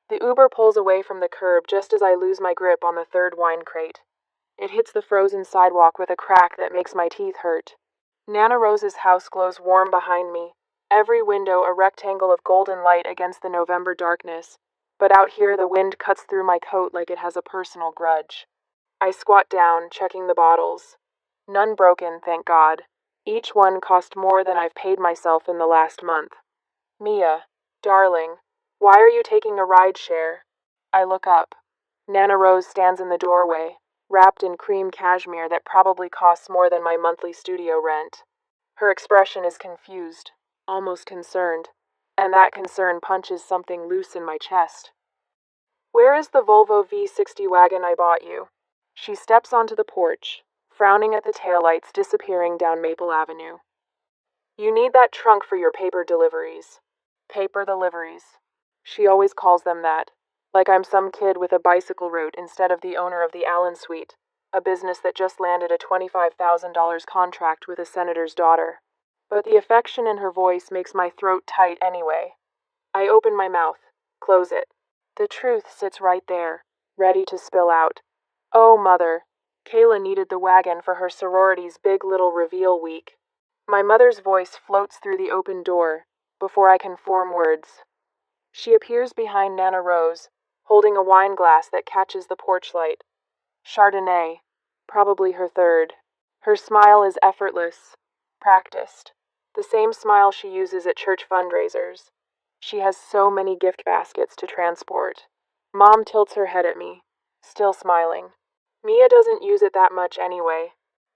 The Uber pulls away from the curb just as I lose my grip on the third wine crate. It hits the frozen sidewalk with a crack that makes my teeth hurt. Nana Rose's house glows warm behind me, every window a rectangle of golden light against the November darkness, but out here the wind cuts through my coat like it has a personal grudge. I squat down, checking the bottles. None broken, thank God. Each one cost more than I've paid myself in the last month. Mia, darling, why are you taking a ride share? I look up. Nana Rose stands in the doorway, wrapped in cream cashmere that probably costs more than my monthly studio rent. Her expression is confused, almost concerned, and that concern punches something loose in my chest. Where is the Volvo V60 wagon I bought you? She steps onto the porch, frowning at the taillights disappearing down Maple Avenue. You need that trunk for your paper deliveries. Paper deliveries. She always calls them that, like I'm some kid with a bicycle route instead of the owner of the Allen Suite, a business that just landed a $25,000 contract with a senator's daughter. But the affection in her voice makes my throat tight anyway. I open my mouth, close it. The truth sits right there, ready to spill out. Oh, mother, Kayla needed the wagon for her sorority's big little reveal week. My mother's voice floats through the open door, before I can form words. She appears behind Nana Rose, holding a wine glass that catches the porch light. Chardonnay, probably her third. Her smile is effortless, practiced. The same smile she uses at church fundraisers. She has so many gift baskets to transport. Mom tilts her head at me, still smiling. Mia doesn't use it that much anyway.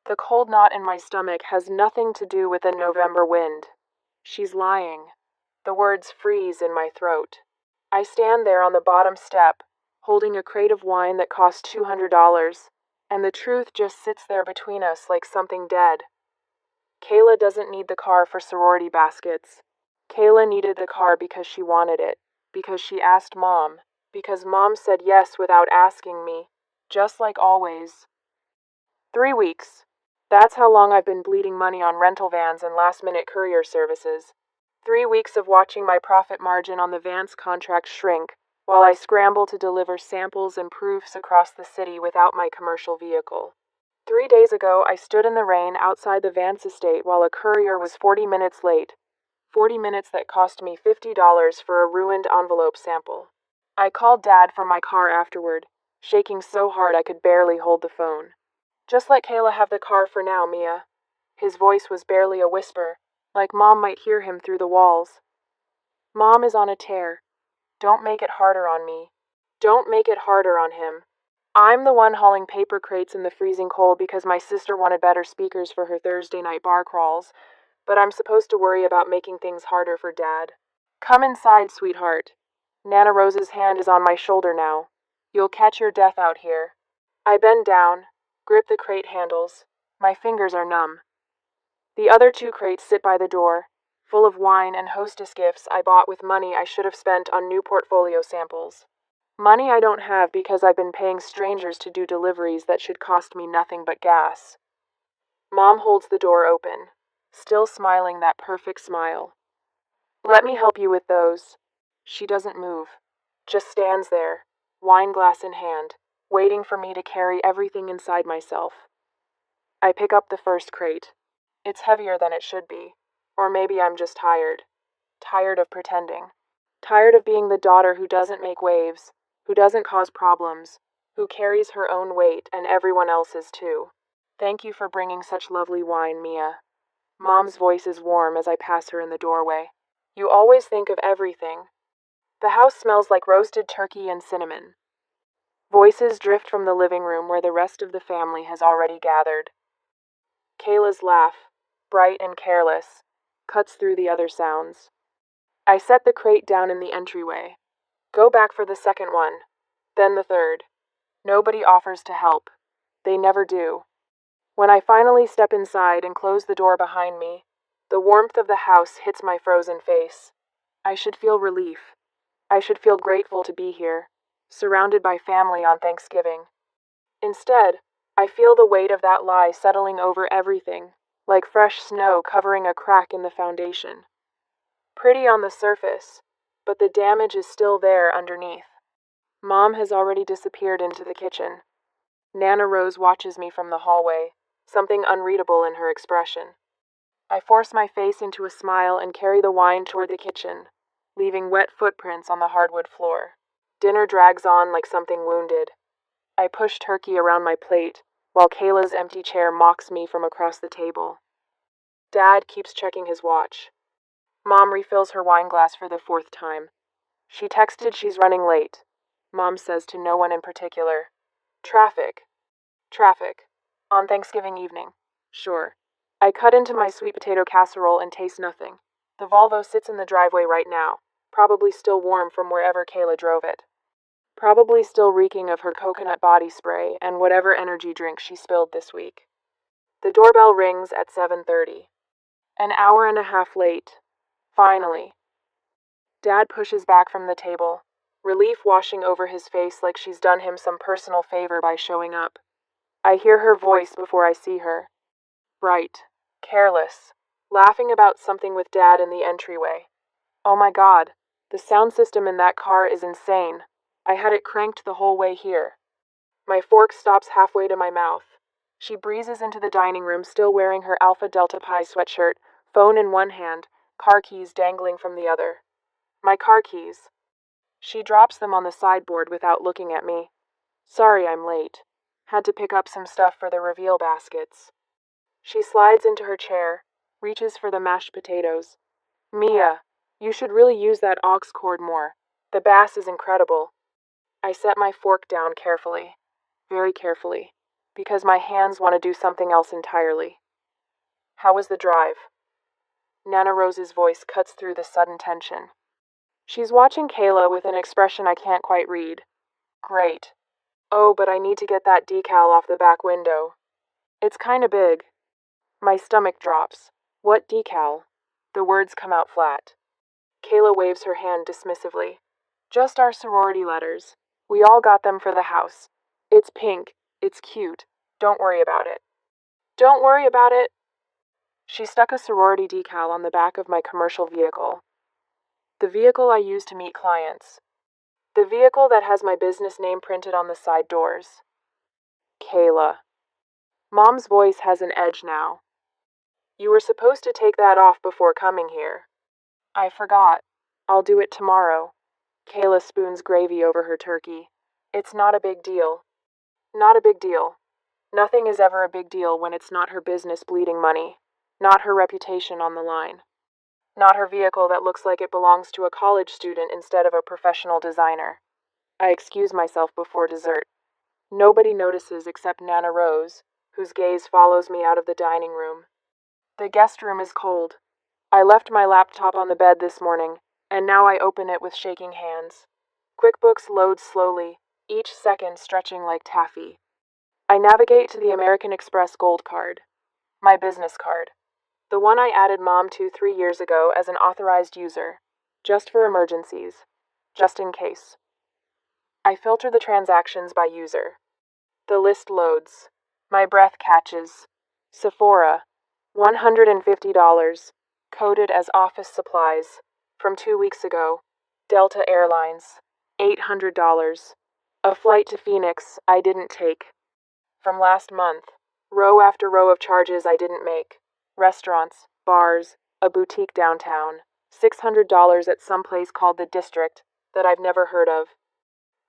The cold knot in my stomach has nothing to do with the November wind. She's lying. The words freeze in my throat. I stand there on the bottom step, holding a crate of wine that cost $200, and the truth just sits there between us like something dead. Kayla doesn't need the car for sorority baskets. Kayla needed the car because she wanted it, because she asked Mom, because Mom said yes without asking me, just like always. 3 weeks. That's how long I've been bleeding money on rental vans and last-minute courier services. 3 weeks of watching my profit margin on the van's contract shrink, while I scramble to deliver samples and proofs across the city without my commercial vehicle. 3 days ago, I stood in the rain outside the Vance estate while a courier was 40 minutes late. 40 minutes that cost me $50 for a ruined envelope sample. I called Dad from my car afterward, shaking so hard I could barely hold the phone. Just let Kayla have the car for now, Mia. His voice was barely a whisper, like Mom might hear him through the walls. Mom is on a tear. Don't make it harder on me. Don't make it harder on him. I'm the one hauling paper crates in the freezing cold because my sister wanted better speakers for her Thursday night bar crawls, but I'm supposed to worry about making things harder for Dad. Come inside, sweetheart. Nana Rose's hand is on my shoulder now. You'll catch your death out here. I bend down, grip the crate handles. My fingers are numb. The other 2 crates sit by the door, full of wine and hostess gifts I bought with money I should have spent on new portfolio samples. Money I don't have because I've been paying strangers to do deliveries that should cost me nothing but gas. Mom holds the door open, still smiling that perfect smile. Let me help you with those. She doesn't move, just stands there, wine glass in hand, waiting for me to carry everything inside myself. I pick up the first crate. It's heavier than it should be, or maybe I'm just tired. Tired of pretending. Tired of being the daughter who doesn't make waves, who doesn't cause problems, who carries her own weight and everyone else's too. Thank you for bringing such lovely wine, Mia. Mom's voice is warm as I pass her in the doorway. You always think of everything. The house smells like roasted turkey and cinnamon. Voices drift from the living room where the rest of the family has already gathered. Kayla's laugh, bright and careless, cuts through the other sounds. I set the crate down in the entryway. Go back for the second one, then the third. Nobody offers to help. They never do. When I finally step inside and close the door behind me, the warmth of the house hits my frozen face. I should feel relief. I should feel grateful to be here, surrounded by family on Thanksgiving. Instead, I feel the weight of that lie settling over everything, like fresh snow covering a crack in the foundation. Pretty on the surface, but the damage is still there underneath. Mom has already disappeared into the kitchen. Nana Rose watches me from the hallway, something unreadable in her expression. I force my face into a smile and carry the wine toward the kitchen, leaving wet footprints on the hardwood floor. Dinner drags on like something wounded. I push turkey around my plate, while Kayla's empty chair mocks me from across the table. Dad keeps checking his watch. Mom refills her wine glass for the fourth time. She texted she's running late. Mom says to no one in particular. Traffic. Traffic. On Thanksgiving evening. Sure. I cut into my sweet potato casserole and taste nothing. The Volvo sits in the driveway right now, probably still warm from wherever Kayla drove it. Probably still reeking of her coconut body spray and whatever energy drink she spilled this week. The doorbell rings at 7:30. An hour and a half late. Finally. Dad pushes back from the table, relief washing over his face like she's done him some personal favor by showing up. I hear her voice before I see her. Bright, careless, laughing about something with Dad in the entryway. Oh my God, the sound system in that car is insane. I had it cranked the whole way here. My fork stops halfway to my mouth. She breezes into the dining room, still wearing her Alpha Delta Pi sweatshirt, phone in one hand, car keys dangling from the other. My car keys. She drops them on the sideboard without looking at me. Sorry I'm late. Had to pick up some stuff for the reveal baskets. She slides into her chair, reaches for the mashed potatoes. Mia, you should really use that aux cord more. The bass is incredible. I set my fork down carefully, very carefully, because my hands want to do something else entirely. How was the drive? Nana Rose's voice cuts through the sudden tension. She's watching Kayla with an expression I can't quite read. Great. Oh, but I need to get that decal off the back window. It's kinda big. My stomach drops. What decal? The words come out flat. Kayla waves her hand dismissively. Just our sorority letters. We all got them for the house. It's pink. It's cute. Don't worry about it. Don't worry about it. She stuck a sorority decal on the back of my commercial vehicle. The vehicle I use to meet clients. The vehicle that has my business name printed on the side doors. Kayla. Mom's voice has an edge now. You were supposed to take that off before coming here. I forgot. I'll do it tomorrow. Kayla spoons gravy over her turkey. It's not a big deal. Not a big deal. Nothing is ever a big deal when it's not her business bleeding money. Not her reputation on the line. Not her vehicle that looks like it belongs to a college student instead of a professional designer. I excuse myself before dessert. Nobody notices except Nana Rose, whose gaze follows me out of the dining room. The guest room is cold. I left my laptop on the bed this morning, and now I open it with shaking hands. QuickBooks loads slowly, each second stretching like taffy. I navigate to the American Express Gold card. My business card. The one I added Mom to 3 years ago as an authorized user. Just for emergencies. Just in case. I filter the transactions by user. The list loads. My breath catches. Sephora. $150. Coded as office supplies. From 2 weeks ago. Delta Airlines. $800. A flight to Phoenix I didn't take. From last month. Row after row of charges I didn't make. Restaurants, bars, a boutique downtown. $600 at some place called the District that I've never heard of.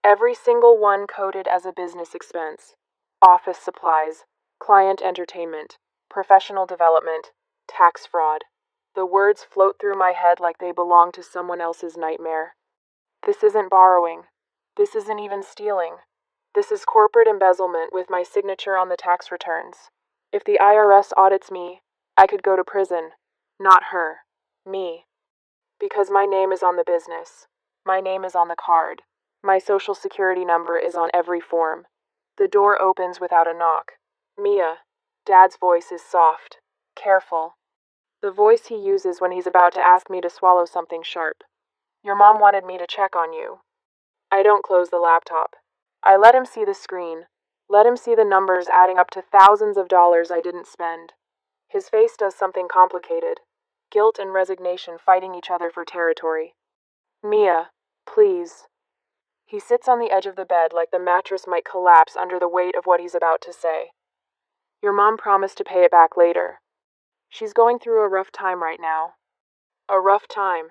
Every single one coded as a business expense. Office supplies, client entertainment, professional development, tax fraud. The words float through my head like they belong to someone else's nightmare. This isn't borrowing. This isn't even stealing. This is corporate embezzlement with my signature on the tax returns. If the IRS audits me, I could go to prison. Not her. Me. Because my name is on the business. My name is on the card. My social security number is on every form. The door opens without a knock. Mia. Dad's voice is soft. Careful. The voice he uses when he's about to ask me to swallow something sharp. Your mom wanted me to check on you. I don't close the laptop. I let him see the screen. Let him see the numbers adding up to thousands of dollars I didn't spend. His face does something complicated. Guilt and resignation fighting each other for territory. Mia, please. He sits on the edge of the bed like the mattress might collapse under the weight of what he's about to say. Your mom promised to pay it back later. She's going through a rough time right now. A rough time.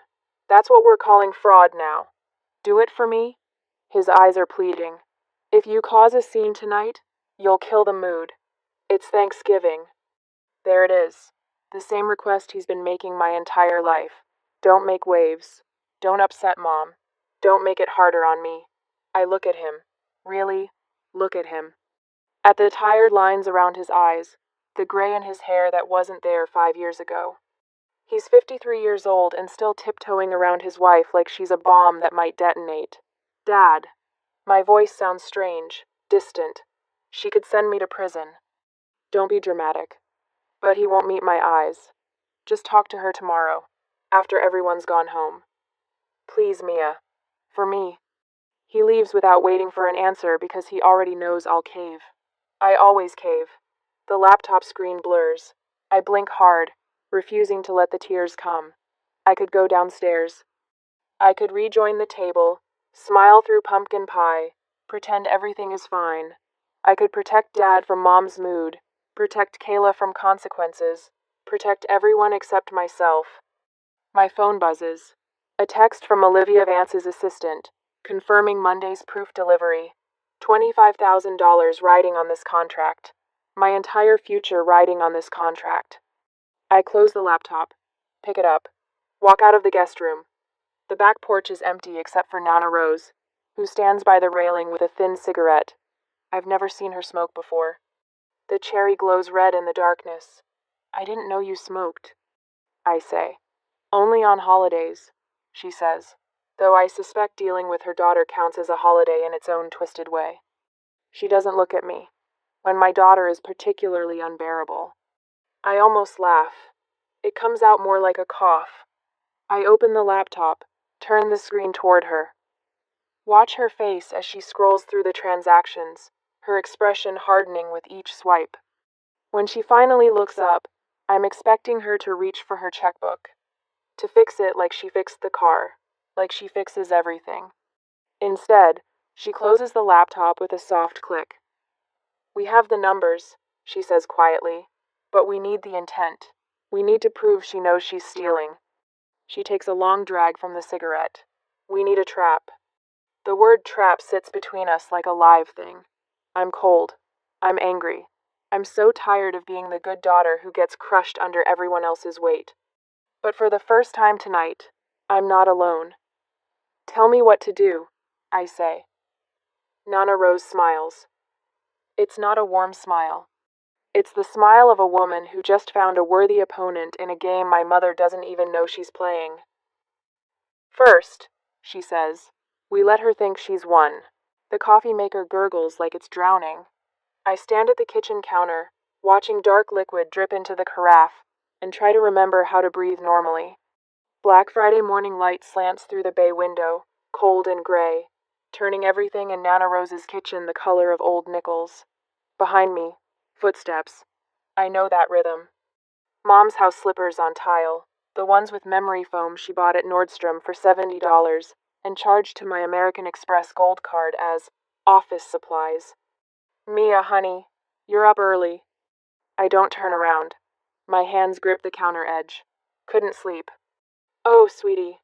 That's what we're calling fraud now. Do it for me? His eyes are pleading. If you cause a scene tonight, you'll kill the mood. It's Thanksgiving. There it is. The same request he's been making my entire life. Don't make waves. Don't upset Mom. Don't make it harder on me. I look at him. Really, look at him. At the tired lines around his eyes, the gray in his hair that wasn't there 5 years ago. He's 53 years old and still tiptoeing around his wife like she's a bomb that might detonate. Dad. My voice sounds strange, distant. She could send me to prison. Don't be dramatic. But he won't meet my eyes. Just talk to her tomorrow, after everyone's gone home. Please, Mia. For me. He leaves without waiting for an answer because he already knows I'll cave. I always cave. The laptop screen blurs. I blink hard, refusing to let the tears come. I could go downstairs. I could rejoin the table, smile through pumpkin pie, pretend everything is fine. I could protect Dad from Mom's mood, protect Kayla from consequences, protect everyone except myself. My phone buzzes. A text from Olivia Vance's assistant, confirming Monday's proof delivery. $25,000 riding on this contract. My entire future riding on this contract. I close the laptop, pick it up, walk out of the guest room. The back porch is empty except for Nana Rose, who stands by the railing with a thin cigarette. I've never seen her smoke before. The cherry glows red in the darkness. I didn't know you smoked, I say. Only on holidays, she says, though I suspect dealing with her daughter counts as a holiday in its own twisted way. She doesn't look at me, when my daughter is particularly unbearable. I almost laugh. It comes out more like a cough. I open the laptop, turn the screen toward her. Watch her face as she scrolls through the transactions, her expression hardening with each swipe. When she finally looks up, I'm expecting her to reach for her checkbook, to fix it like she fixed the car, like she fixes everything. Instead, she closes the laptop with a soft click. We have the numbers, she says quietly, but we need the intent. We need to prove she knows she's stealing. She takes a long drag from the cigarette. We need a trap. The word trap sits between us like a live thing. I'm cold. I'm angry. I'm so tired of being the good daughter who gets crushed under everyone else's weight. But for the first time tonight, I'm not alone. Tell me what to do, I say. Nana Rose smiles. It's not a warm smile. It's the smile of a woman who just found a worthy opponent in a game my mother doesn't even know she's playing. First, she says, we let her think she's won. The coffee maker gurgles like it's drowning. I stand at the kitchen counter, watching dark liquid drip into the carafe, and try to remember how to breathe normally. Black Friday morning light slants through the bay window, cold and gray, turning everything in Nana Rose's kitchen the color of old nickels. Behind me, footsteps. I know that rhythm. Mom's house slippers on tile, the ones with memory foam she bought at Nordstrom for $70 and charged to my American Express gold card as office supplies. Mia, honey, you're up early. I don't turn around. My hands grip the counter edge. Couldn't sleep. Oh, sweetie.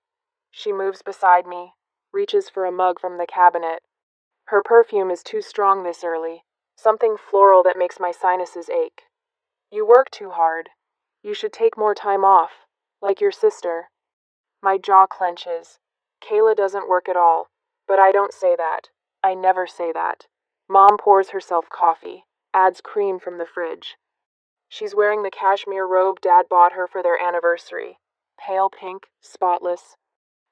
She moves beside me, reaches for a mug from the cabinet. Her perfume is too strong this early, something floral that makes my sinuses ache. You work too hard. You should take more time off, like your sister. My jaw clenches. Kayla doesn't work at all, but I don't say that. I never say that. Mom pours herself coffee, adds cream from the fridge. She's wearing the cashmere robe Dad bought her for their anniversary. Pale pink, spotless.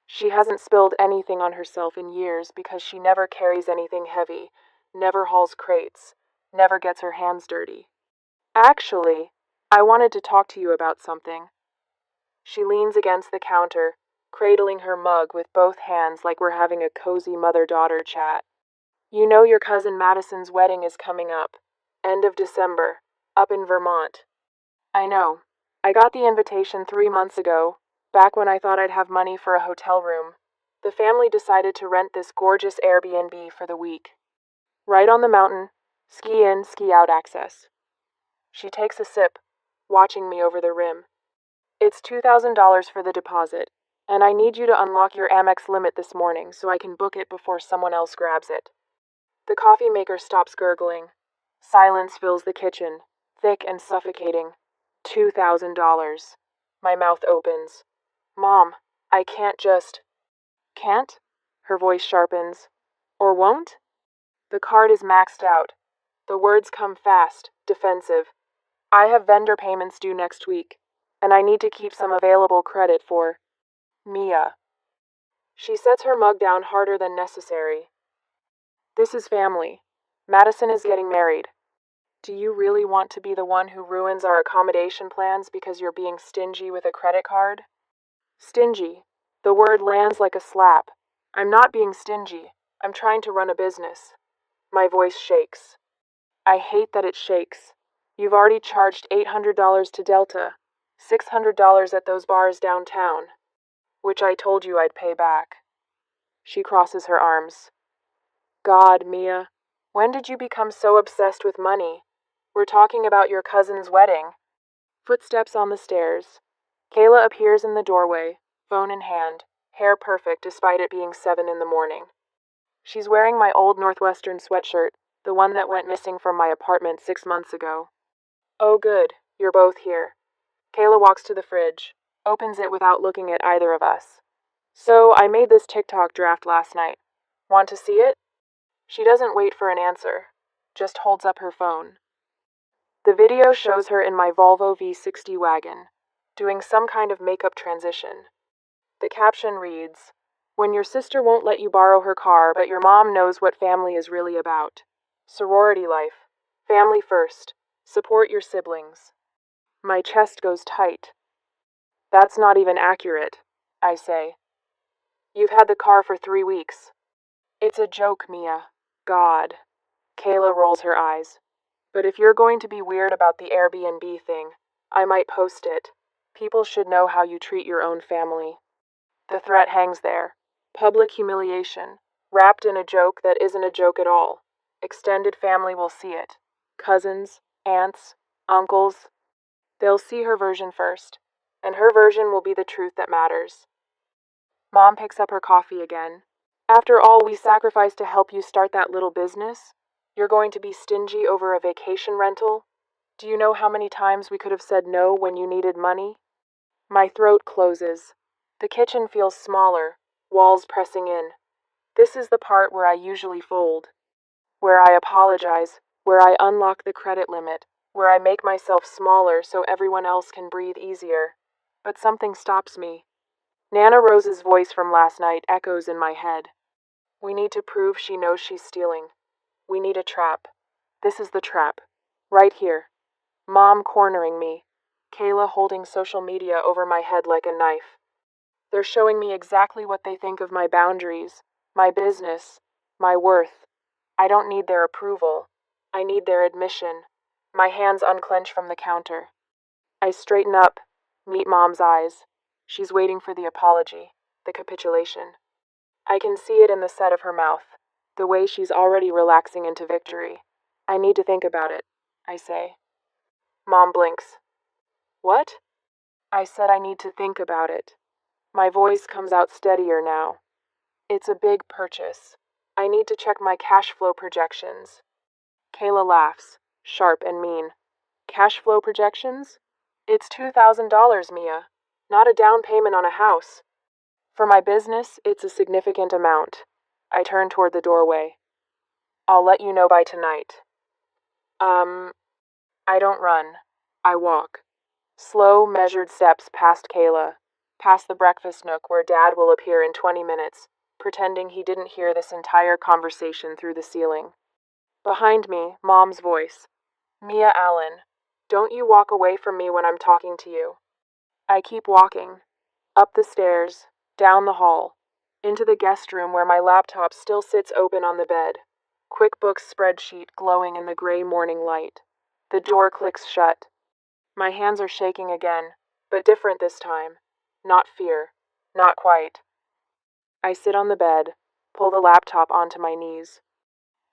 She hasn't spilled anything on herself in years because she never carries anything heavy, never hauls crates, never gets her hands dirty. Actually, I wanted to talk to you about something. She leans against the counter, cradling her mug with both hands like we're having a cozy mother-daughter chat. You know your cousin Madison's wedding is coming up, end of December, up in Vermont. I know. I got the invitation 3 months ago, back when I thought I'd have money for a hotel room. The family decided to rent this gorgeous Airbnb for the week. Right on the mountain, ski in, ski out access. She takes a sip, watching me over the rim. It's $2,000 for the deposit, and I need you to unlock your Amex limit this morning so I can book it before someone else grabs it. The coffee maker stops gurgling. Silence fills the kitchen, thick and suffocating. $2,000. My mouth opens. Mom, I can't just... Can't? Her voice sharpens. Or won't? The card is maxed out. The words come fast, defensive. I have vendor payments due next week, and I need to keep some available credit for Mia. She sets her mug down harder than necessary. This is family. Madison is getting married. Do you really want to be the one who ruins our accommodation plans because you're being stingy with a credit card? Stingy. The word lands like a slap. I'm not being stingy. I'm trying to run a business. My voice shakes. I hate that it shakes. You've already charged $800 to Delta, $600 at those bars downtown, which I told you I'd pay back. She crosses her arms. God, Mia, when did you become so obsessed with money? We're talking about your cousin's wedding. Footsteps on the stairs. Kayla appears in the doorway, phone in hand, hair perfect despite it being 7 in the morning. She's wearing my old Northwestern sweatshirt, the one that went missing from my apartment 6 months ago. Oh good, you're both here. Kayla walks to the fridge, opens it without looking at either of us. So, I made this TikTok draft last night. Want to see it? She doesn't wait for an answer, just holds up her phone. The video shows her in my Volvo V60 wagon, doing some kind of makeup transition. The caption reads, "When your sister won't let you borrow her car, but your mom knows what family is really about. Sorority life. Family first. Support your siblings." My chest goes tight. That's not even accurate, I say. You've had the car for 3 weeks. It's a joke, Mia. God. Kayla rolls her eyes. But if you're going to be weird about the Airbnb thing, I might post it. People should know how you treat your own family. The threat hangs there. Public humiliation, wrapped in a joke that isn't a joke at all. Extended family will see it. Cousins, aunts, uncles. They'll see her version first, and her version will be the truth that matters. Mom picks up her coffee again. After all we sacrificed to help you start that little business, you're going to be stingy over a vacation rental? Do you know how many times we could have said no when you needed money? My throat closes. The kitchen feels smaller, walls pressing in. This is the part where I usually fold. Where I apologize, where I unlock the credit limit, where I make myself smaller so everyone else can breathe easier. But something stops me. Nana Rose's voice from last night echoes in my head. We need to prove she knows she's stealing. We need a trap. This is the trap. Right here. Mom cornering me. Kayla holding social media over my head like a knife. They're showing me exactly what they think of my boundaries, my business, my worth. I don't need their approval. I need their admission. My hands unclench from the counter. I straighten up, meet Mom's eyes. She's waiting for the apology, the capitulation. I can see it in the set of her mouth, the way she's already relaxing into victory. I need to think about it, I say. Mom blinks. What? I said I need to think about it. My voice comes out steadier now. It's a big purchase. I need to check my cash flow projections. Kayla laughs, sharp and mean. Cash flow projections? It's $2,000, Mia. Not a down payment on a house. For my business, it's a significant amount. I turn toward the doorway. I'll let you know by tonight. I don't run. I walk. Slow, measured steps past Kayla, past the breakfast nook where Dad will appear in 20 minutes, pretending he didn't hear this entire conversation through the ceiling. Behind me, Mom's voice. Mia Allen, don't you walk away from me when I'm talking to you. I keep walking. Up the stairs, down the hall, into the guest room where my laptop still sits open on the bed. QuickBooks spreadsheet glowing in the gray morning light. The door clicks shut. My hands are shaking again, but different this time. Not fear. Not quite. I sit on the bed, pull the laptop onto my knees.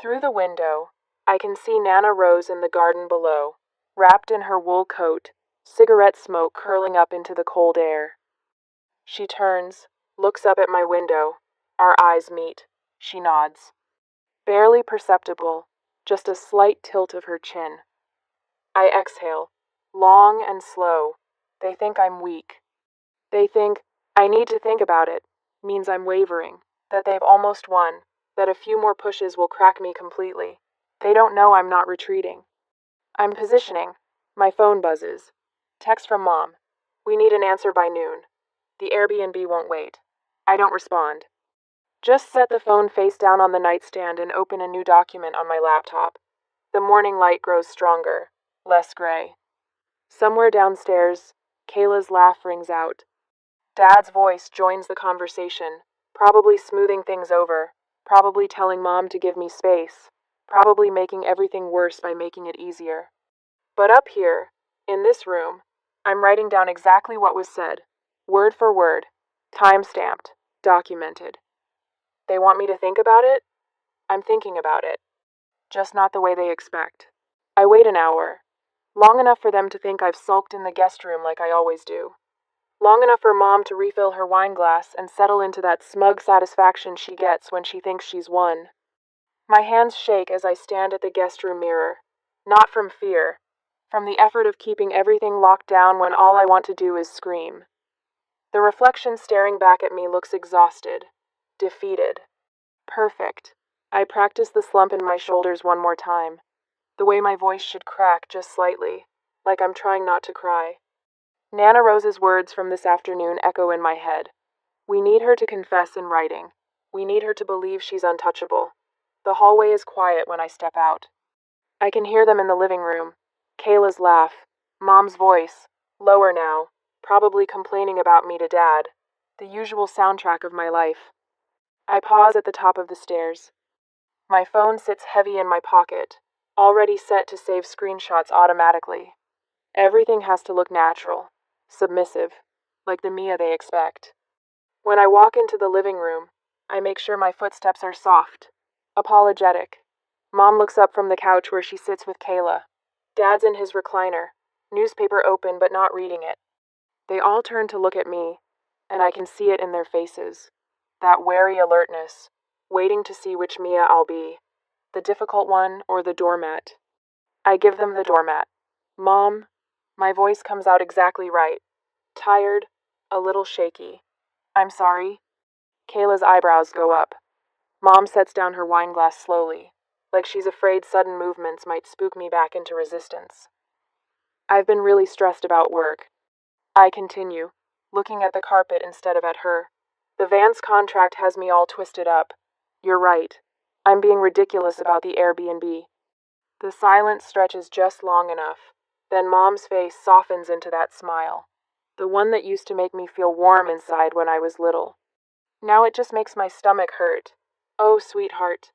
Through the window, I can see Nana Rose in the garden below, wrapped in her wool coat, cigarette smoke curling up into the cold air. She turns, looks up at my window. Our eyes meet. She nods. Barely perceptible, just a slight tilt of her chin. I exhale, long and slow. They think I'm weak. They think I need to think about it means I'm wavering, that they've almost won, that a few more pushes will crack me completely. They don't know I'm not retreating. I'm positioning. My phone buzzes. Text from Mom. We need an answer by noon. The Airbnb won't wait. I don't respond. Just set the phone face down on the nightstand and open a new document on my laptop. The morning light grows stronger, less gray. Somewhere downstairs, Kayla's laugh rings out. Dad's voice joins the conversation, probably smoothing things over, probably telling Mom to give me space, probably making everything worse by making it easier. But up here, in this room, I'm writing down exactly what was said, word for word, time-stamped, documented. They want me to think about it? I'm thinking about it. Just not the way they expect. I wait an hour, long enough for them to think I've sulked in the guest room like I always do. Long enough for Mom to refill her wine glass and settle into that smug satisfaction she gets when she thinks she's won. My hands shake as I stand at the guest room mirror, not from fear, from the effort of keeping everything locked down when all I want to do is scream. The reflection staring back at me looks exhausted, defeated. Perfect. I practice the slump in my shoulders one more time, the way my voice should crack just slightly, like I'm trying not to cry. Nana Rose's words from this afternoon echo in my head. We need her to confess in writing. We need her to believe she's untouchable. The hallway is quiet when I step out. I can hear them in the living room. Kayla's laugh, Mom's voice, lower now, probably complaining about me to Dad. The usual soundtrack of my life. I pause at the top of the stairs. My phone sits heavy in my pocket, already set to save screenshots automatically. Everything has to look natural, submissive, like the Mia they expect. When I walk into the living room, I make sure my footsteps are soft, apologetic. Mom looks up from the couch where she sits with Kayla. Dad's in his recliner, newspaper open but not reading it. They all turn to look at me, and I can see it in their faces. That wary alertness, waiting to see which Mia I'll be, the difficult one or the doormat. I give them the doormat. Mom, my voice comes out exactly right. Tired, a little shaky. I'm sorry. Kayla's eyebrows go up. Mom sets down her wine glass slowly, like she's afraid sudden movements might spook me back into resistance. I've been really stressed about work. I continue, looking at the carpet instead of at her. The Vance contract has me all twisted up. You're right. I'm being ridiculous about the Airbnb. The silence stretches just long enough. Then Mom's face softens into that smile. The one that used to make me feel warm inside when I was little. Now it just makes my stomach hurt. Oh, sweetheart.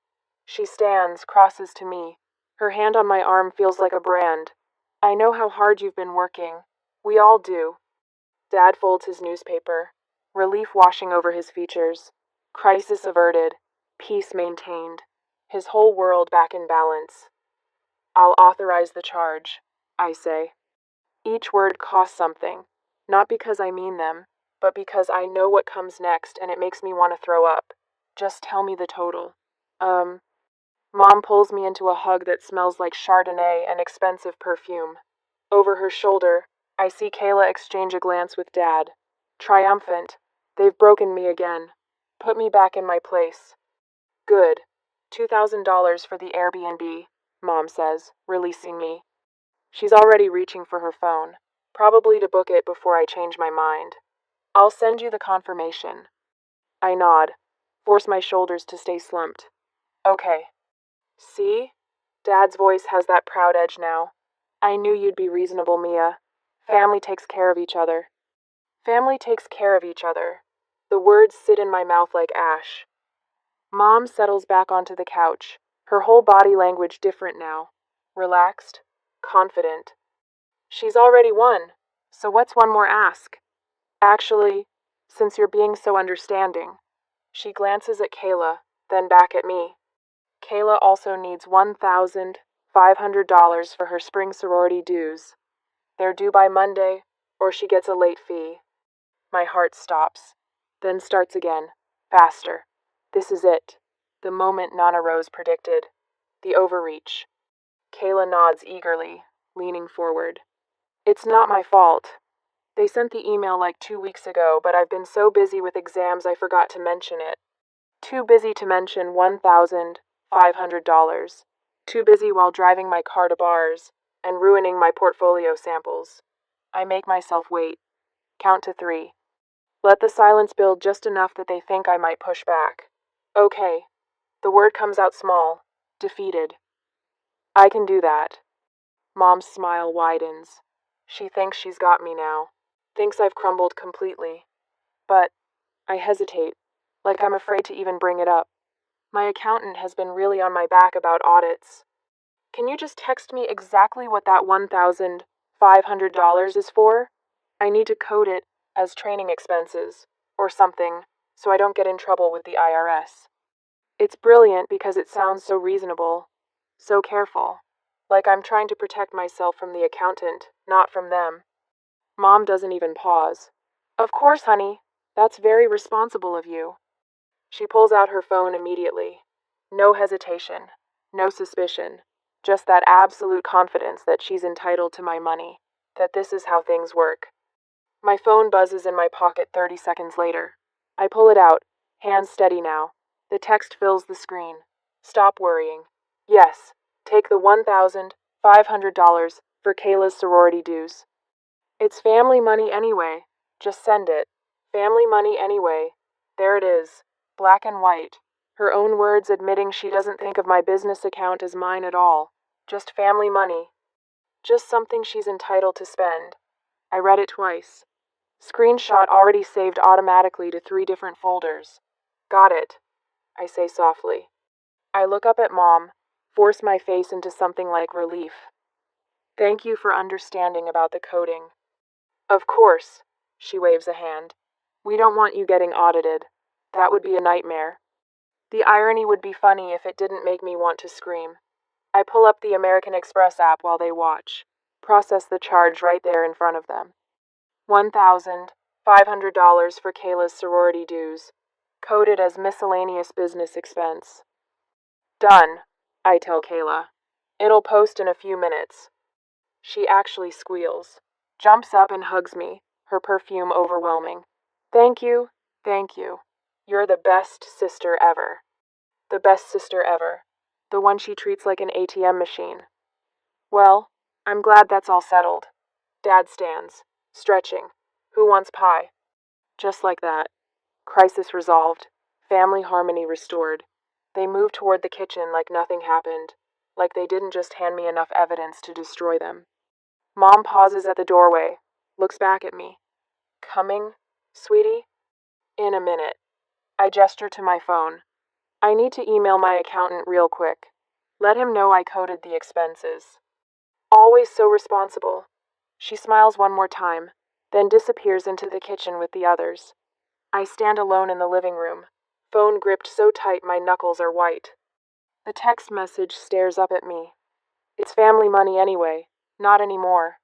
She stands, crosses to me. Her hand on my arm feels like a brand. I know how hard you've been working. We all do. Dad folds his newspaper, relief washing over his features. Crisis averted, peace maintained, his whole world back in balance. I'll authorize the charge, I say. Each word costs something, not because I mean them, but because I know what comes next and it makes me want to throw up. Just tell me the total. Mom pulls me into a hug that smells like Chardonnay and expensive perfume. Over her shoulder, I see Kayla exchange a glance with Dad. Triumphant. They've broken me again. Put me back in my place. Good. $2,000 for the Airbnb, Mom says, releasing me. She's already reaching for her phone, probably to book it before I change my mind. I'll send you the confirmation. I nod, force my shoulders to stay slumped. Okay. See? Dad's voice has that proud edge now. I knew you'd be reasonable, Mia. Family takes care of each other. Family takes care of each other. The words sit in my mouth like ash. Mom settles back onto the couch, her whole body language different now. Relaxed, confident. She's already won, so what's one more ask? Actually, since you're being so understanding, She glances at Kayla, then back at me. Kayla also needs $1,500 for her spring sorority dues. They're due by Monday, or she gets a late fee. My heart stops, then starts again, faster. This is it. The moment Nana Rose predicted. The overreach. Kayla nods eagerly, leaning forward. It's not my fault. They sent the email like 2 weeks ago, but I've been so busy with exams I forgot to mention it. Too busy to mention $1,500. Too busy while driving my car to bars and ruining my portfolio samples. I make myself wait. Count to 3. Let the silence build just enough that they think I might push back. Okay. The word comes out small. Defeated. I can do that. Mom's smile widens. She thinks she's got me now. Thinks I've crumbled completely. But I hesitate, like I'm afraid to even bring it up. My accountant has been really on my back about audits. Can you just text me exactly what that $1,500 is for? I need to code it as training expenses, or something, so I don't get in trouble with the IRS. It's brilliant because it sounds so reasonable, so careful, like I'm trying to protect myself from the accountant, not from them. Mom doesn't even pause. Of course, honey. That's very responsible of you. She pulls out her phone immediately. No hesitation, no suspicion, just that absolute confidence that she's entitled to my money, that this is how things work. My phone buzzes in my pocket 30 seconds later. I pull it out, hands steady now. The text fills the screen. Stop worrying. Yes, take the $1,500 for Kayla's sorority dues. It's family money anyway. Just send it. Family money anyway. There it is. Black and white. Her own words admitting she doesn't think of my business account as mine at all. Just family money. Just something she's entitled to spend. I read it twice. Screenshot already saved automatically to 3 different folders. Got it, I say softly. I look up at Mom, force my face into something like relief. Thank you for understanding about the coding. Of course, she waves a hand. We don't want you getting audited. That would be a nightmare. The irony would be funny if it didn't make me want to scream. I pull up the American Express app while they watch. Process the charge right there in front of them. $1,500 for Kayla's sorority dues. Coded as miscellaneous business expense. Done, I tell Kayla. It'll post in a few minutes. She actually squeals. Jumps up and hugs me, her perfume overwhelming. Thank you, thank you. You're the best sister ever. The best sister ever. The one she treats like an ATM machine. Well, I'm glad that's all settled. Dad stands, stretching. Who wants pie? Just like that. Crisis resolved. Family harmony restored. They move toward the kitchen like nothing happened, like they didn't just hand me enough evidence to destroy them. Mom pauses at the doorway, looks back at me. Coming, sweetie? In a minute. I gesture to my phone. I need to email my accountant real quick. Let him know I coded the expenses. Always so responsible. She smiles one more time, then disappears into the kitchen with the others. I stand alone in the living room, phone gripped so tight my knuckles are white. The text message stares up at me. It's family money anyway, not anymore.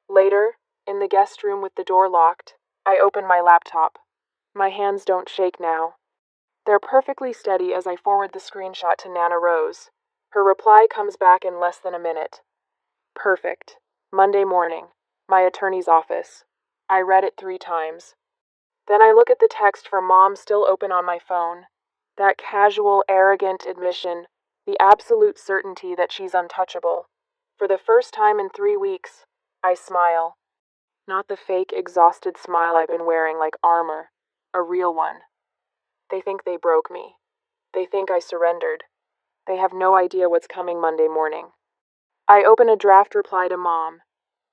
Later, in the guest room with the door locked, I open my laptop. My hands don't shake now. They're perfectly steady as I forward the screenshot to Nana Rose. Her reply comes back in less than a minute. Perfect. Monday morning. My attorney's office. I read it 3 times. Then I look at the text from Mom still open on my phone. That casual, arrogant admission, the absolute certainty that she's untouchable. For the first time in 3 weeks, I smile. Not the fake, exhausted smile I've been wearing like armor. A real one. They think they broke me. They think I surrendered. They have no idea what's coming Monday morning. I open a draft reply to Mom.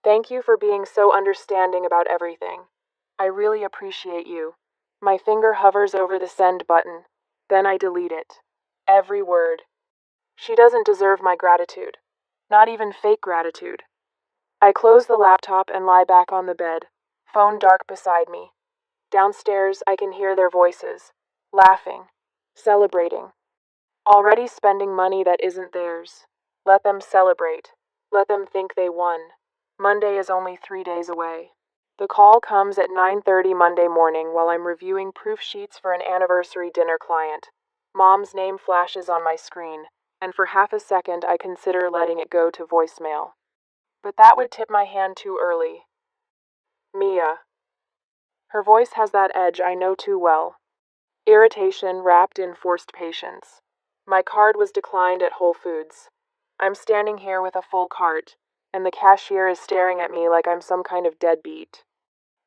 Thank you for being so understanding about everything. I really appreciate you. My finger hovers over the send button. Then I delete it. Every word. She doesn't deserve my gratitude. Not even fake gratitude. I close the laptop and lie back on the bed, phone dark beside me. Downstairs, I can hear their voices. laughing, celebrating, already spending money that isn't theirs. Let them celebrate. Let them think they won. Monday is only 3 days away. The call comes at 9:30 Monday morning while I'm reviewing proof sheets for an anniversary dinner client. Mom's name flashes on my screen, and for half a second I consider letting it go to voicemail. But that would tip my hand too early. Mia. Her voice has that edge I know too well. Irritation wrapped in forced patience. My card was declined at Whole Foods. I'm standing here with a full cart, and the cashier is staring at me like I'm some kind of deadbeat.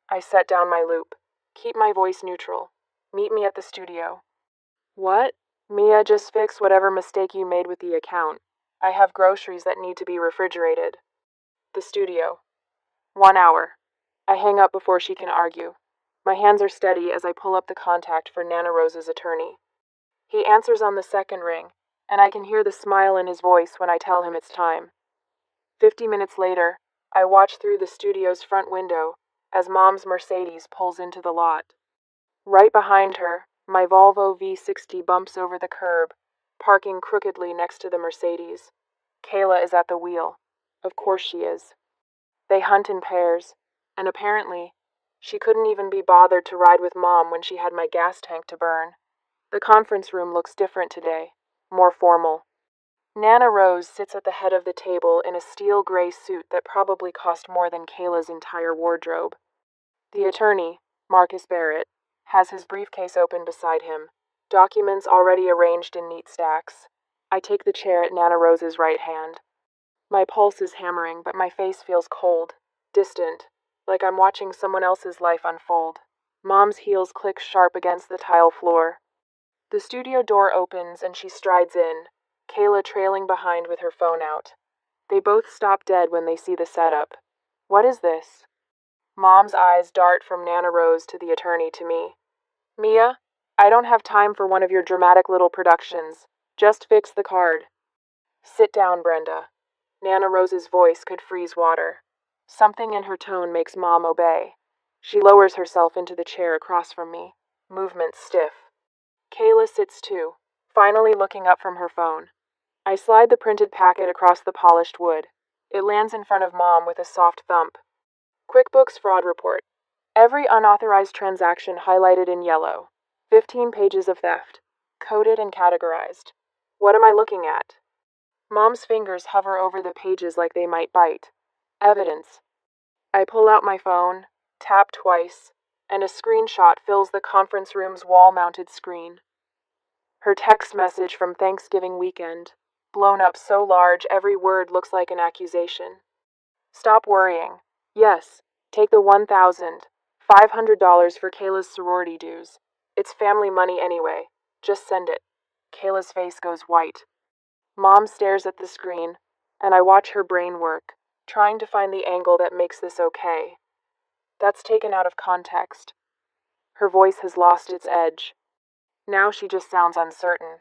I set down my loop. Keep my voice neutral. Meet me at the studio. What? Mia, just fix whatever mistake you made with the account. I have groceries that need to be refrigerated. The studio. 1 hour. I hang up before she can argue. My hands are steady as I pull up the contact for Nana Rose's attorney. He answers on the second ring, and I can hear the smile in his voice when I tell him it's time. 50 minutes later, I watch through the studio's front window as Mom's Mercedes pulls into the lot. Right behind her, my Volvo V60 bumps over the curb, parking crookedly next to the Mercedes. Kayla is at the wheel. Of course she is. They hunt in pairs, and apparently, she couldn't even be bothered to ride with Mom when she had my gas tank to burn. The conference room looks different today, more formal. Nana Rose sits at the head of the table in a steel gray suit that probably cost more than Kayla's entire wardrobe. The attorney, Marcus Barrett, has his briefcase open beside him, documents already arranged in neat stacks. I take the chair at Nana Rose's right hand. My pulse is hammering, but my face feels cold, distant, like I'm watching someone else's life unfold. Mom's heels click sharp against the tile floor. The studio door opens and she strides in, Kayla trailing behind with her phone out. They both stop dead when they see the setup. What is this? Mom's eyes dart from Nana Rose to the attorney to me. Mia, I don't have time for one of your dramatic little productions. Just fix the card. Sit down, Brenda. Nana Rose's voice could freeze water. Something in her tone makes Mom obey. She lowers herself into the chair across from me, movement stiff. Kayla sits too, finally looking up from her phone. I slide the printed packet across the polished wood. It lands in front of Mom with a soft thump. QuickBooks fraud report. Every unauthorized transaction highlighted in yellow. 15 pages of theft. Coded and categorized. What am I looking at? Mom's fingers hover over the pages like they might bite. Evidence. I pull out my phone, tap twice, and a screenshot fills the conference room's wall-mounted screen. Her text message from Thanksgiving weekend, blown up so large every word looks like an accusation. Stop worrying. Yes, take the $1,500 for Kayla's sorority dues. It's family money anyway. Just send it. Kayla's face goes white. Mom stares at the screen, and I watch her brain work, trying to find the angle that makes this okay. That's taken out of context. Her voice has lost its edge. Now she just sounds uncertain.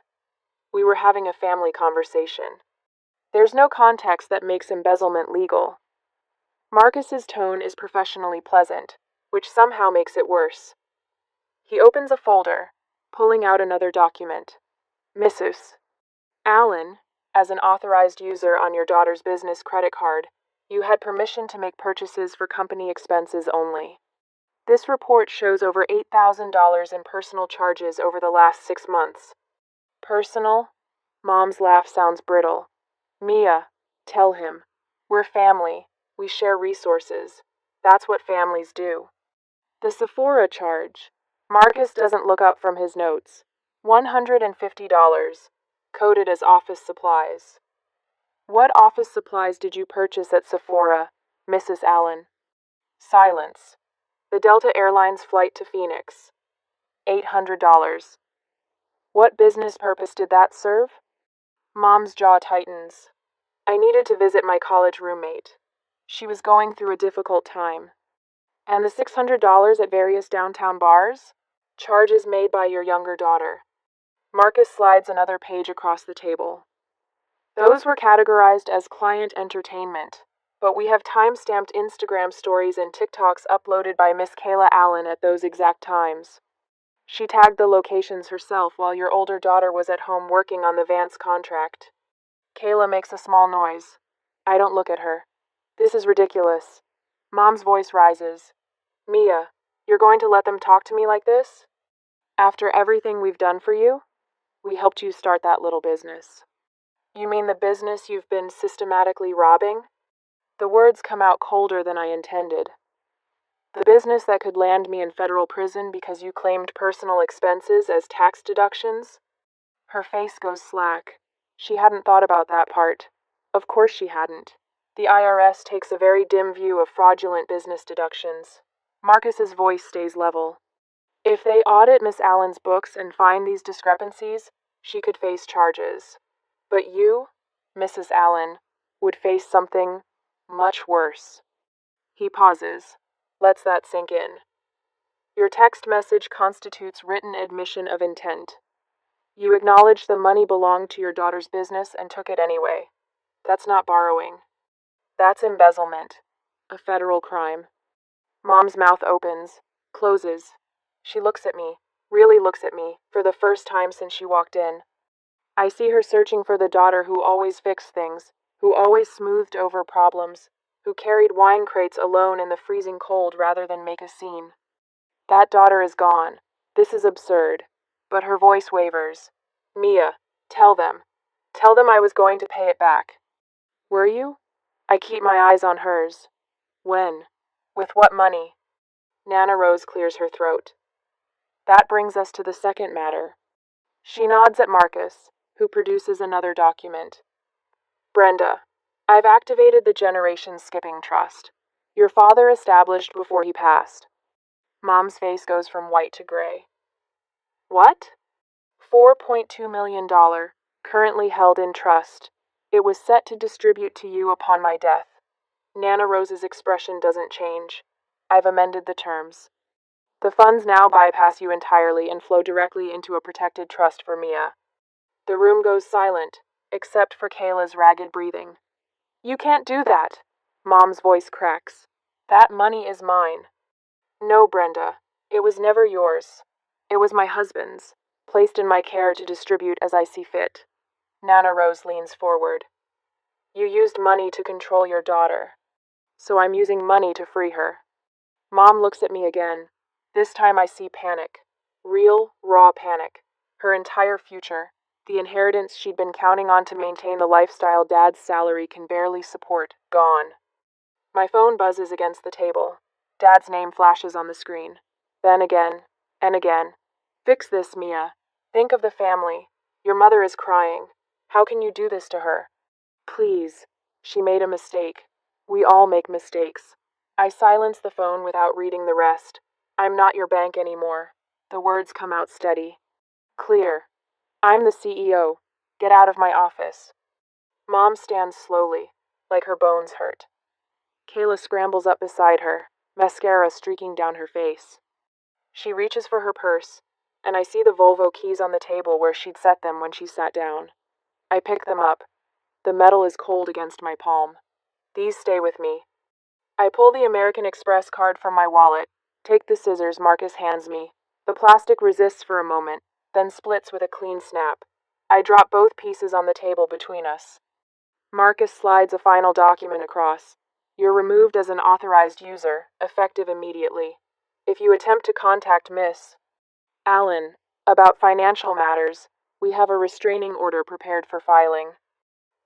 We were having a family conversation. There's no context that makes embezzlement legal. Marcus's tone is professionally pleasant, which somehow makes it worse. He opens a folder, pulling out another document. Missus. Alan, as an authorized user on your daughter's business credit card, you had permission to make purchases for company expenses only. This report shows over $8,000 in personal charges over the last 6 months. Personal? Mom's laugh sounds brittle. Mia, tell him. We're family. We share resources. That's what families do. The Sephora charge. Marcus doesn't look up from his notes. $150. Coded as office supplies. What office supplies did you purchase at Sephora, Mrs. Allen? Silence. The Delta Airlines flight to Phoenix. $800. What business purpose did that serve? Mom's jaw tightens. I needed to visit my college roommate. She was going through a difficult time. And the $600 at various downtown bars? Charges made by your younger daughter. Marcus slides another page across the table. Those were categorized as client entertainment, but we have time-stamped Instagram stories and TikToks uploaded by Miss Kayla Allen at those exact times. She tagged the locations herself while your older daughter was at home working on the Vance contract. Kayla makes a small noise. I don't look at her. This is ridiculous. Mom's voice rises. Mia, you're going to let them talk to me like this? After everything we've done for you? We helped you start that little business. You mean the business you've been systematically robbing? The words come out colder than I intended. The business that could land me in federal prison because you claimed personal expenses as tax deductions? Her face goes slack. She hadn't thought about that part. Of course she hadn't. The IRS takes a very dim view of fraudulent business deductions. Marcus's voice stays level. If they audit Miss Allen's books and find these discrepancies, she could face charges. But you, Mrs. Allen, would face something much worse. He pauses. Lets that sink in. Your text message constitutes written admission of intent. You acknowledge the money belonged to your daughter's business and took it anyway. That's not borrowing. That's embezzlement. A federal crime. Mom's mouth opens, closes. She looks at me, really looks at me, for the first time since she walked in. I see her searching for the daughter who always fixed things, who always smoothed over problems, who carried wine crates alone in the freezing cold rather than make a scene. That daughter is gone. This is absurd. But her voice wavers. Mia, tell them. Tell them I was going to pay it back. Were you? I keep my eyes on hers. When? With what money? Nana Rose clears her throat. That brings us to the second matter. She nods at Marcus, who produces another document. Brenda, I've activated the Generation Skipping Trust. Your father established before he passed. Mom's face goes from white to gray. What? $4.2 million, currently held in trust. It was set to distribute to you upon my death. Nana Rose's expression doesn't change. I've amended the terms. The funds now bypass you entirely and flow directly into a protected trust for Mia. The room goes silent, except for Kayla's ragged breathing. You can't do that. Mom's voice cracks. That money is mine. No, Brenda. It was never yours. It was my husband's, placed in my care to distribute as I see fit. Nana Rose leans forward. You used money to control your daughter. So I'm using money to free her. Mom looks at me again. This time I see panic. Real, raw panic. Her entire future. The inheritance she'd been counting on to maintain the lifestyle Dad's salary can barely support. Gone. My phone buzzes against the table. Dad's name flashes on the screen. Then again, and again. Fix this, Mia. Think of the family. Your mother is crying. How can you do this to her? Please. She made a mistake. We all make mistakes. I silence the phone without reading the rest. I'm not your bank anymore. The words come out steady. Clear. I'm the CEO. Get out of my office. Mom stands slowly, like her bones hurt. Kayla scrambles up beside her, mascara streaking down her face. She reaches for her purse, and I see the Volvo keys on the table where she'd set them when she sat down. I pick them up. The metal is cold against my palm. These stay with me. I pull the American Express card from my wallet, take the scissors Marcus hands me. The plastic resists for a moment, then splits with a clean snap. I drop both pieces on the table between us. Marcus slides a final document across. You're removed as an authorized user, effective immediately. If you attempt to contact Miss Allen about financial matters, we have a restraining order prepared for filing.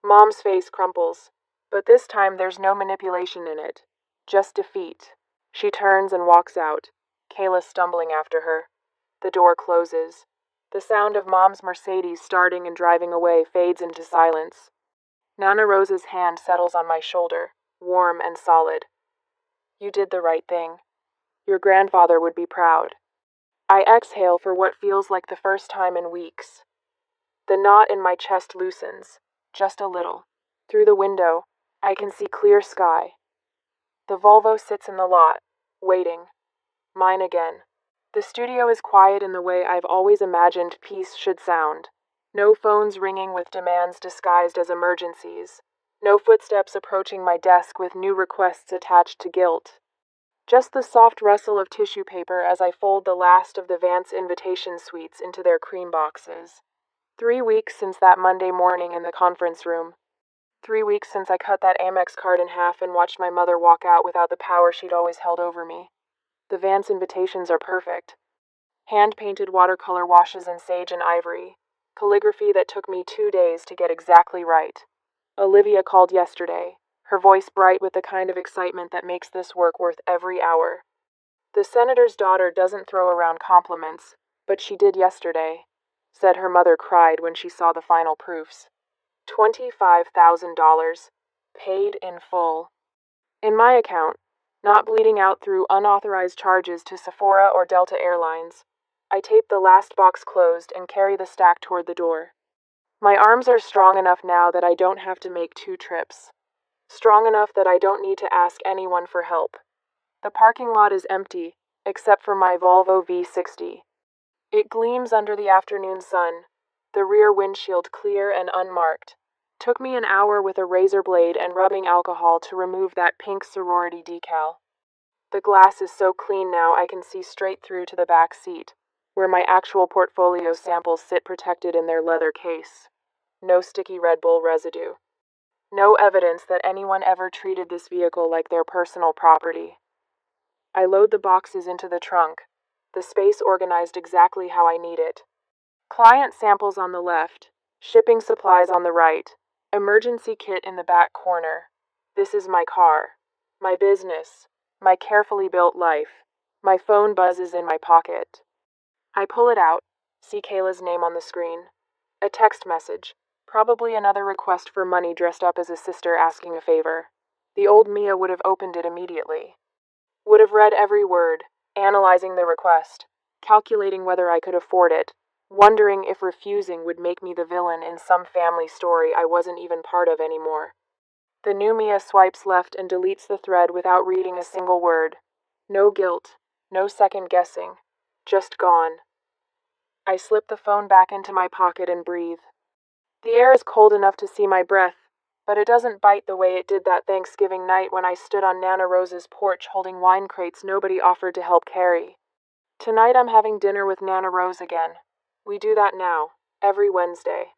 Mom's face crumples, but this time there's no manipulation in it, just defeat. She turns and walks out, Kayla stumbling after her. The door closes. The sound of Mom's Mercedes starting and driving away fades into silence. Nana Rose's hand settles on my shoulder, warm and solid. You did the right thing. Your grandfather would be proud. I exhale for what feels like the first time in weeks. The knot in my chest loosens, just a little. Through the window, I can see clear sky. The Volvo sits in the lot, waiting. Mine again. The studio is quiet in the way I've always imagined peace should sound. No phones ringing with demands disguised as emergencies. No footsteps approaching my desk with new requests attached to guilt. Just the soft rustle of tissue paper as I fold the last of the Vance invitation suites into their cream boxes. 3 weeks since that Monday morning in the conference room. 3 weeks since I cut that Amex card in half and watched my mother walk out without the power she'd always held over me. The Vance invitations are perfect. Hand-painted watercolor washes in sage and ivory. Calligraphy that took me 2 days to get exactly right. Olivia called yesterday, her voice bright with the kind of excitement that makes this work worth every hour. The senator's daughter doesn't throw around compliments, but she did yesterday, said her mother cried when she saw the final proofs. $25,000, paid in full. In my account, not bleeding out through unauthorized charges to Sephora or Delta Airlines. I tape the last box closed and carry the stack toward the door. My arms are strong enough now that I don't have to make 2 trips. Strong enough that I don't need to ask anyone for help. The parking lot is empty, except for my Volvo V60. It gleams under the afternoon sun, the rear windshield clear and unmarked. Took me an hour with a razor blade and rubbing alcohol to remove that pink sorority decal. The glass is so clean now I can see straight through to the back seat, where my actual portfolio samples sit protected in their leather case. No sticky Red Bull residue. No evidence that anyone ever treated this vehicle like their personal property. I load the boxes into the trunk, the space organized exactly how I need it. Client samples on the left, shipping supplies on the right, emergency kit in the back corner. This is my car, my business, my carefully built life. My phone buzzes in my pocket. I pull it out, see Kayla's name on the screen. A text message, probably another request for money dressed up as a sister asking a favor. The old Mia would have opened it immediately. Would have read every word, analyzing the request, calculating whether I could afford it, wondering if refusing would make me the villain in some family story I wasn't even part of anymore. The new Mia swipes left and deletes the thread without reading a single word. No guilt, no second guessing, just gone. I slip the phone back into my pocket and breathe. The air is cold enough to see my breath, but it doesn't bite the way it did that Thanksgiving night when I stood on Nana Rose's porch holding wine crates nobody offered to help carry. Tonight I'm having dinner with Nana Rose again. We do that now, every Wednesday.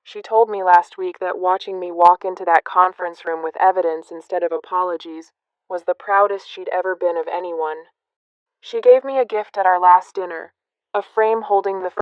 She told me last week that watching me walk into that conference room with evidence instead of apologies was the proudest she'd ever been of anyone. She gave me a gift at our last dinner, a frame holding the